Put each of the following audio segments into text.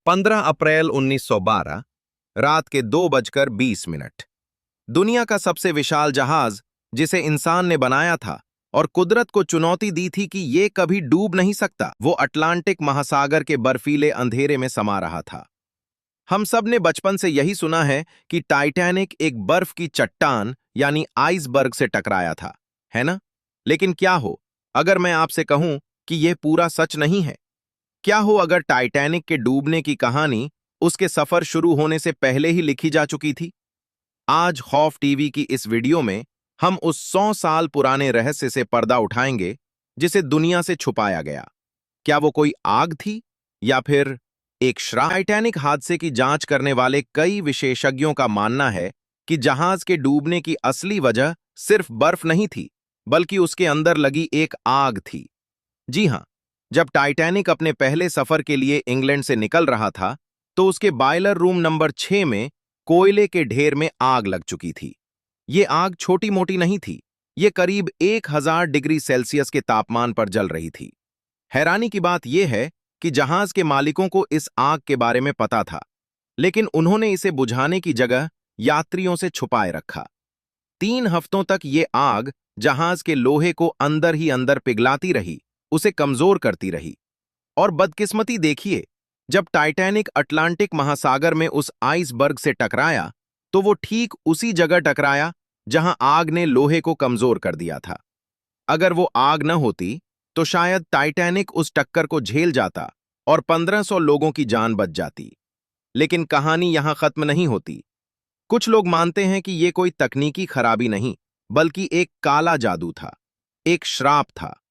15 अप्रैल 1912 रात के 2:20 दुनिया का सबसे विशाल जहाज जिसे इंसान ने बनाया था और कुदरत को चुनौती दी थी कि ये कभी डूब नहीं सकता, वो अटलांटिक महासागर के बर्फीले अंधेरे में समा रहा था। हम सब ने बचपन से यही सुना है कि टाइटैनिक एक बर्फ की चट्टान यानी आइसबर्ग से टकराया था, है ना? लेकिन क्या हो अगर मैं आपसे कहूं कि यह पूरा सच नहीं है? क्या हो अगर टाइटैनिक के डूबने की कहानी उसके सफर शुरू होने से पहले ही लिखी जा चुकी थी? आज खौफ टीवी की इस वीडियो में हम उस 100 साल पुराने रहस्य से पर्दा उठाएंगे जिसे दुनिया से छुपाया गया। क्या वो कोई आग थी या फिर एक श्राप? टाइटैनिक हादसे की जांच करने वाले कई विशेषज्ञों का मानना है कि जहाज के डूबने की असली वजह सिर्फ बर्फ नहीं थी, बल्कि उसके अंदर लगी एक आग थी। जी हां, जब टाइटैनिक अपने पहले सफर के लिए इंग्लैंड से निकल रहा था, तो उसके बॉयलर रूम नंबर 6 में कोयले के ढेर में आग लग चुकी थी। ये आग छोटी मोटी नहीं थी, ये करीब 1000 डिग्री सेल्सियस के तापमान पर जल रही थी। हैरानी की बात यह है कि जहाज के मालिकों को इस आग के बारे में पता था, लेकिन उन्होंने इसे बुझाने की जगह यात्रियों से छुपाए रखा। 3 हफ्तों तक ये आग जहाज के लोहे को अंदर ही अंदर पिघलाती रही, उसे कमजोर करती रही। और बदकिस्मती देखिए, जब टाइटैनिक अटलांटिक महासागर में उस आइसबर्ग से टकराया, तो वो ठीक उसी जगह टकराया जहां आग ने लोहे को कमजोर कर दिया था। अगर वो आग न होती, तो शायद टाइटैनिक उस टक्कर को झेल जाता और 1500 लोगों की जान बच जाती। लेकिन कहानी यहां खत्म नहीं होती। कुछ लोग मानते हैं कि ये कोई तकनीकी खराबी नहीं, बल्कि एक काला जादू था, एक श्राप था।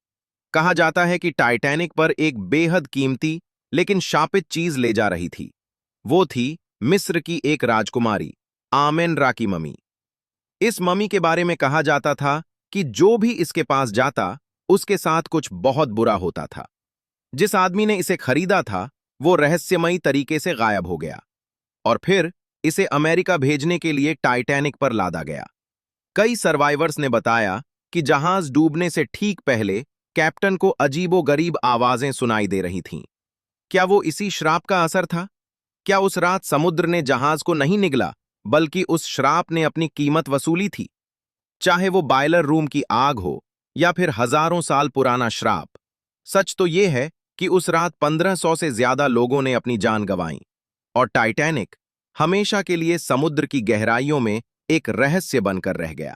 कहा जाता है कि टाइटैनिक पर एक बेहद कीमती लेकिन शापित चीज ले जा रही थी। वो थी मिस्र की एक राजकुमारी, आमेन-रा की ममी। इस ममी के बारे में कहा जाता था कि जो भी इसके पास जाता, उसके साथ कुछ बहुत बुरा होता था। जिस आदमी ने इसे खरीदा था, वो रहस्यमयी तरीके से गायब हो गया और फिर इसे अमेरिका भेजने के लिए टाइटैनिक पर लादा गया। कई सर्वाइवर्स ने बताया कि जहाज डूबने से ठीक पहले कैप्टन को अजीबोगरीब आवाजें सुनाई दे रही थीं। क्या वो इसी श्राप का असर था? क्या उस रात समुद्र ने जहाज को नहीं निगला, बल्कि उस श्राप ने अपनी कीमत वसूली थी? चाहे वो बॉयलर रूम की आग हो या फिर हजारों साल पुराना श्राप, सच तो ये है कि उस रात 1500 से ज्यादा लोगों ने अपनी जान गंवाई और टाइटैनिक हमेशा के लिए समुद्र की गहराइयों में एक रहस्य बनकर रह गया।